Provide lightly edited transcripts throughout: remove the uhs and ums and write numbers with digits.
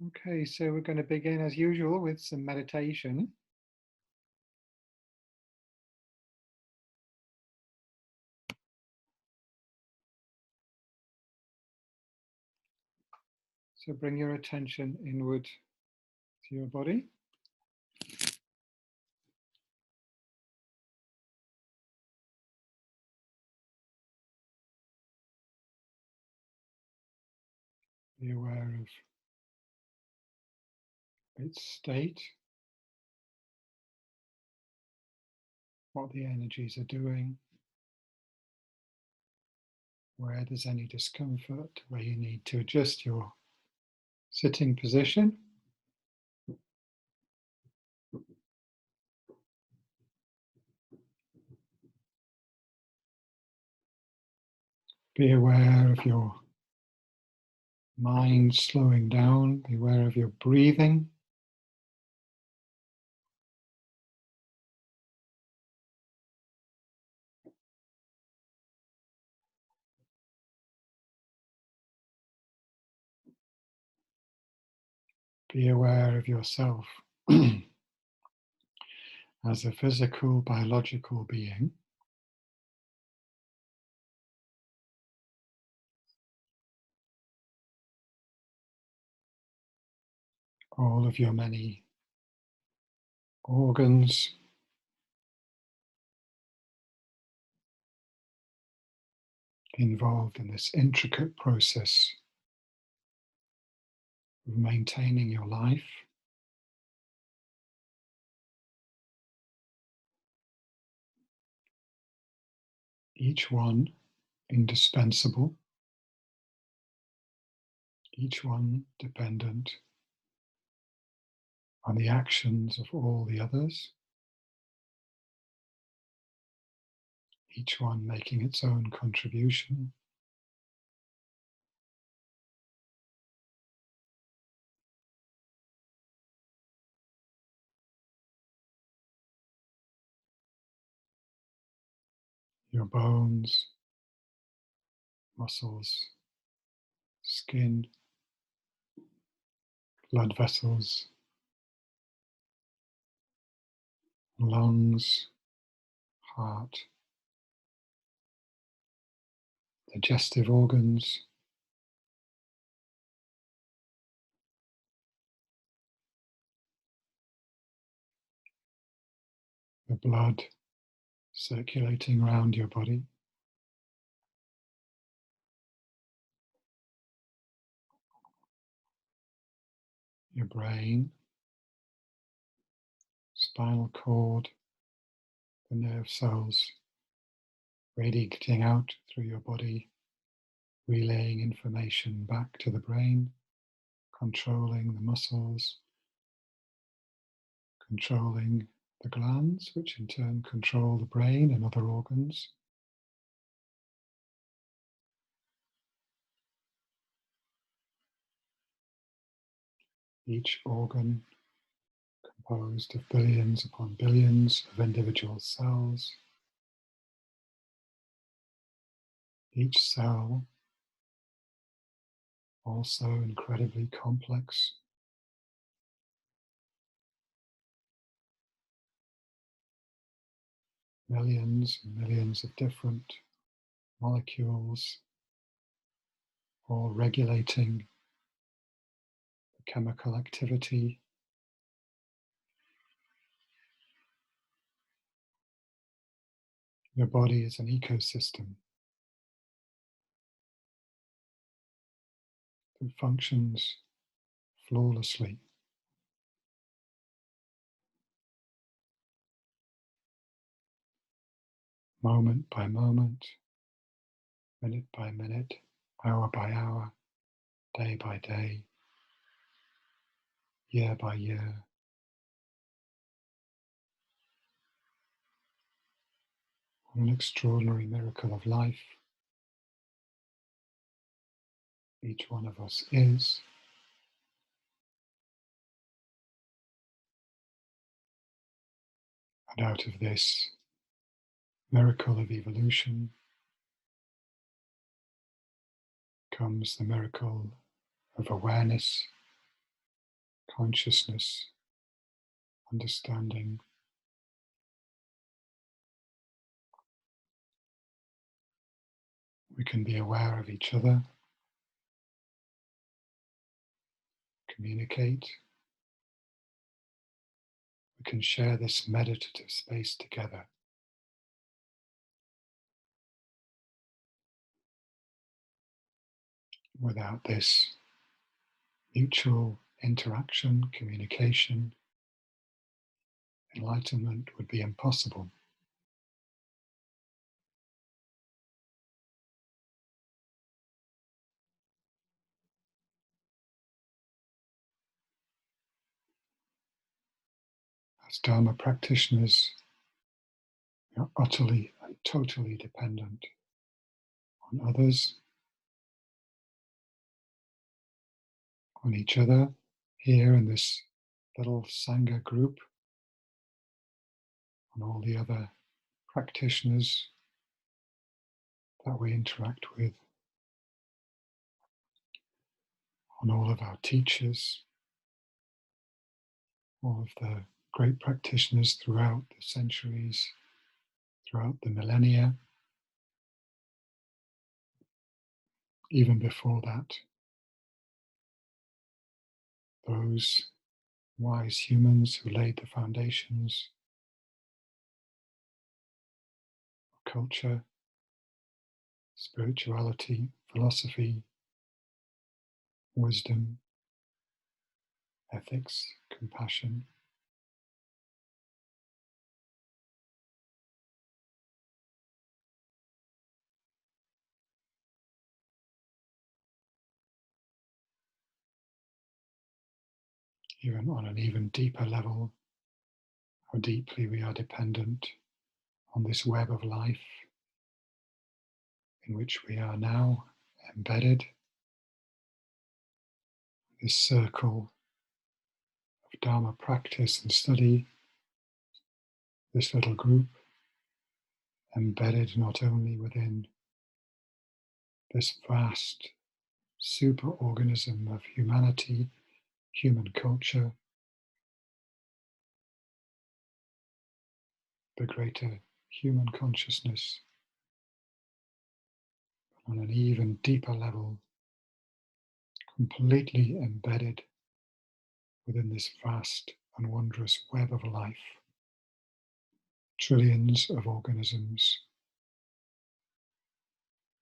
Okay, so we're going to begin as usual with some meditation. So bring your attention inward to your body. Be aware of its state, what the energies are doing, where there's any discomfort, where you need to adjust your sitting position. Be aware of your mind slowing down. Be aware of your breathing. Be aware of yourself as a physical, biological being. All of your many organs, involved in this intricate process of maintaining your life. Each one indispensable, each one dependent on the actions of all the others, each one making its own contribution. Your bones, muscles, skin, blood vessels, lungs, heart, digestive organs, the blood circulating around your body, your brain, spinal cord, the nerve cells radiating out through your body, relaying information back to the brain, controlling the muscles, controlling the glands, which in turn control the brain and other organs. Each organ composed of billions upon billions of individual cells. Each cell also incredibly complex. Millions and millions of different molecules, all regulating the chemical activity. Your body is an ecosystem that functions flawlessly. Moment by moment, minute by minute, hour by hour, day by day, year by year. An extraordinary miracle of life. Each one of us is. And out of this miracle of evolution comes the miracle of awareness, consciousness, understanding. We can be aware of each other, communicate. We can share this meditative space together. Without this mutual interaction, communication, enlightenment would be impossible. As Dharma practitioners, we are utterly and totally dependent on others, on each other, here in this little Sangha group, on all the other practitioners that we interact with, on all of our teachers, all of the great practitioners throughout the centuries, throughout the millennia, even before that, those wise humans who laid the foundations of culture, spirituality, philosophy, wisdom, ethics, compassion. Even on an even deeper level, how deeply we are dependent on this web of life in which we are now embedded, this circle of Dharma practice and study, this little group embedded not only within this vast superorganism of humanity, human culture, the greater human consciousness, on an even deeper level, completely embedded within this vast and wondrous web of life. Trillions of organisms,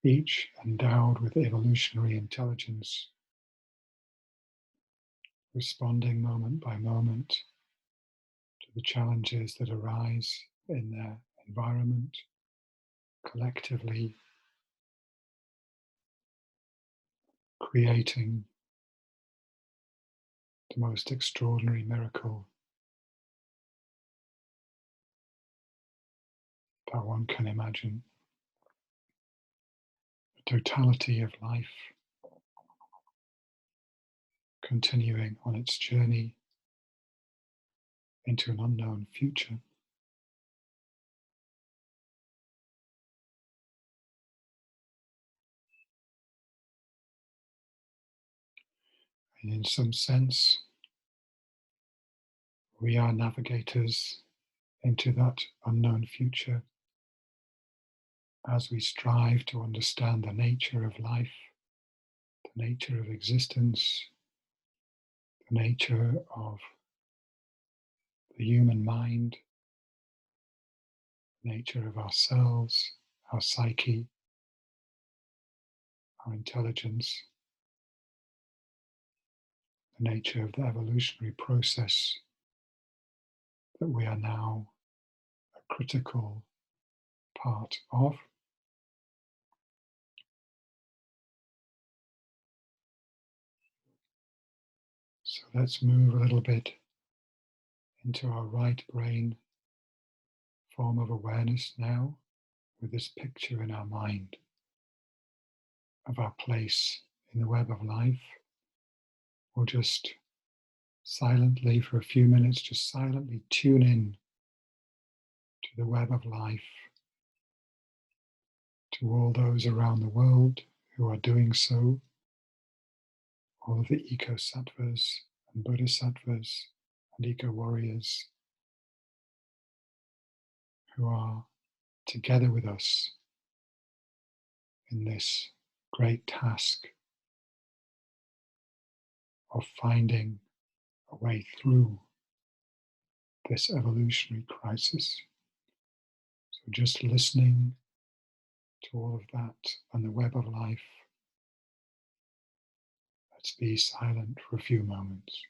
each endowed with evolutionary intelligence, responding moment by moment to the challenges that arise in their environment, collectively creating the most extraordinary miracle that one can imagine. The totality of life continuing on its journey into an unknown future. And in some sense, we are navigators into that unknown future as we strive to understand the nature of life, the nature of existence, the nature of the human mind, the nature of ourselves, our psyche, our intelligence, the nature of the evolutionary process that we are now a critical part of. So let's move a little bit into our right brain form of awareness now, with this picture in our mind of our place in the web of life. We'll just silently, for a few minutes, just silently tune in to the web of life, to all those around the world who are doing so, all of the ecosattvas and bodhisattvas and eco warriors who are together with us in this great task of finding a way through this evolutionary crisis. So just listening to all of that on the web of life, let's be silent for a few moments.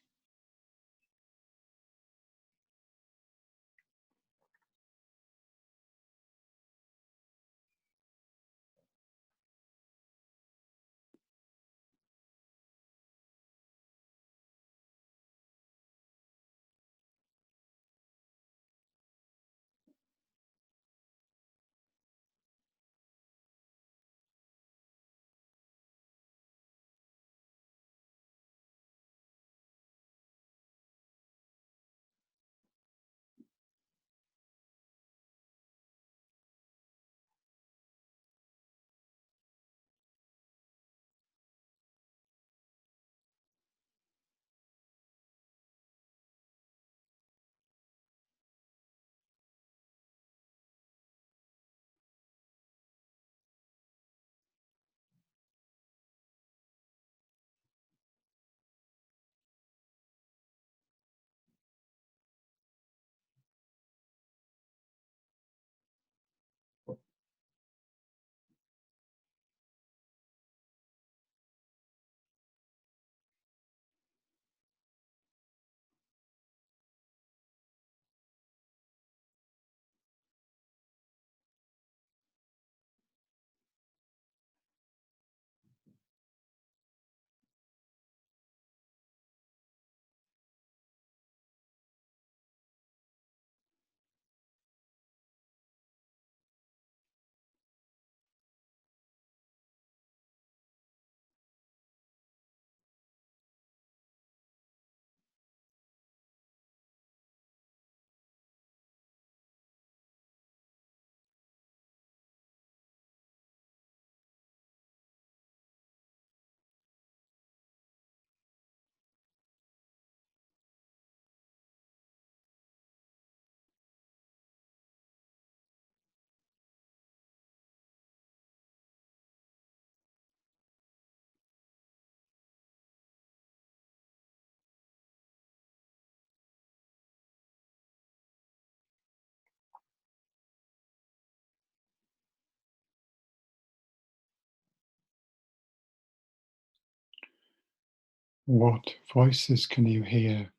What voices can you hear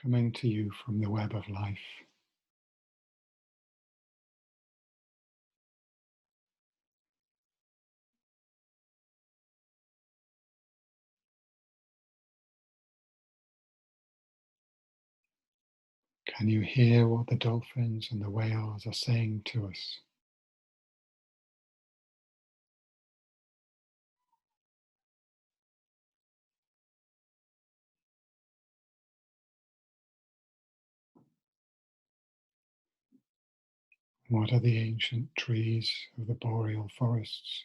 coming to you from the web of life? Can you hear what the dolphins and the whales are saying to us? What are the ancient trees of the boreal forests?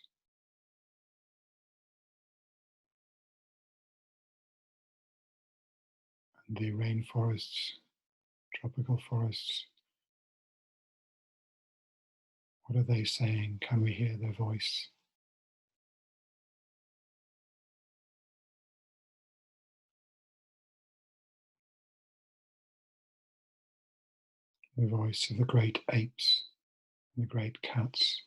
And the rainforests, tropical forests? What are they saying? Can we hear their voice? The voice of the great apes and the great cats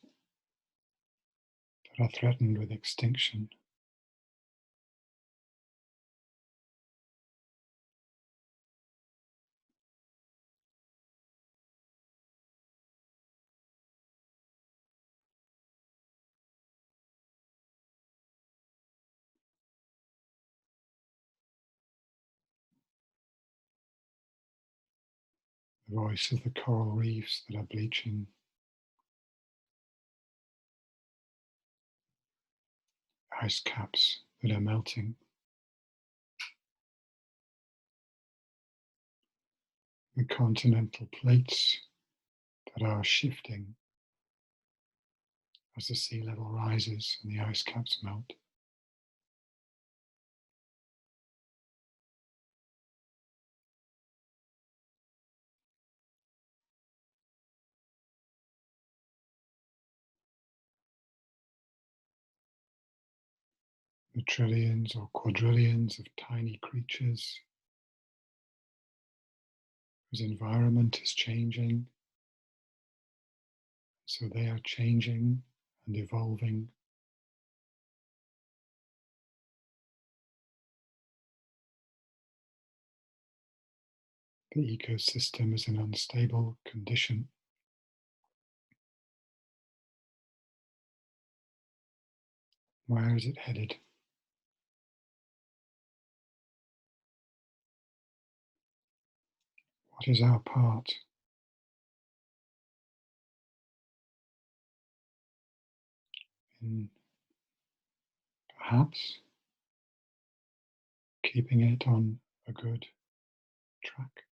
that are threatened with extinction. The voice of the coral reefs that are bleaching. Ice caps that are melting. The continental plates that are shifting as the sea level rises and the ice caps melt. the trillions or quadrillions of tiny creatures whose environment is changing, so they are changing and evolving. The ecosystem is an unstable condition. Where is it headed? What is our part? In perhaps keeping it on a good track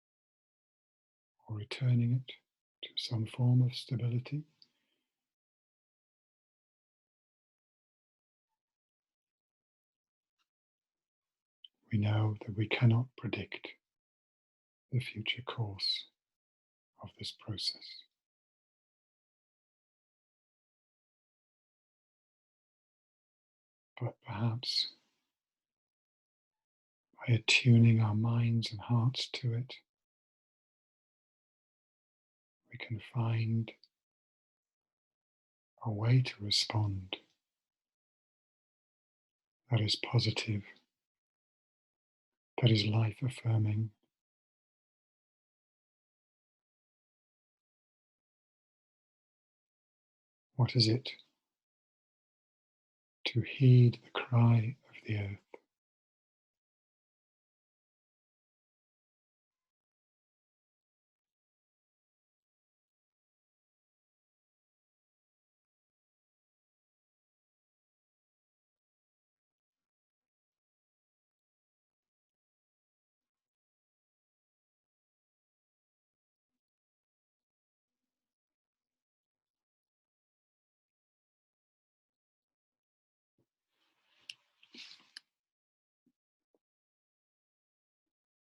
or returning it to some form of stability? We know that we cannot predict the future course of this process, but perhaps by attuning our minds and hearts to it, we can find a way to respond that is positive, that is life affirming. What is it to heed the cry of the earth,